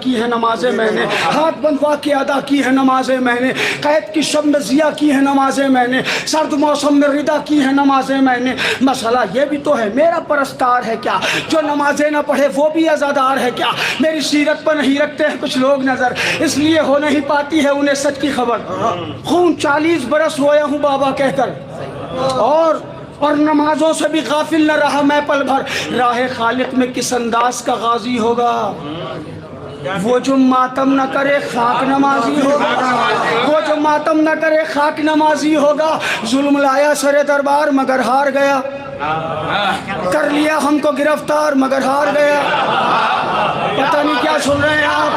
کی ہے نمازیں میں نے، ہاتھ بندوا کے ادا کی ہے نمازیں میں نے، قید کی شب میں ضیاء کی ہے نمازیں میں نے، سرد موسم میں ردا کی ہے نمازیں میں نے۔ مسئلہ یہ بھی تو ہے میرا پرستار ہے کیا، جو نمازیں نہ پڑھے وہ بھی عزادار ہے کیا؟ میری سیرت پر نہیں رکھتے ہیں کچھ لوگ نظر، اس لیے ہو نہیں پاتی ہے انہیں سچ کی خبر۔ خون 40 برس رویا ہوں بابا کہہ کر، اور نمازوں سے بھی غافل نہ رہا میں پل بھر۔ راہ خالق میں کس انداز کا غازی ہوگا، وہ جو ماتم نہ کرے خاک نمازی ہوگا، وہ جو ماتم نہ کرے خاک نمازی ہوگا۔ ظلم لایا سر دربار مگر ہار گیا، کر لیا ہم کو گرفتار مگر ہار گیا۔ پتہ نہیں کیا سن رہے ہیں آپ،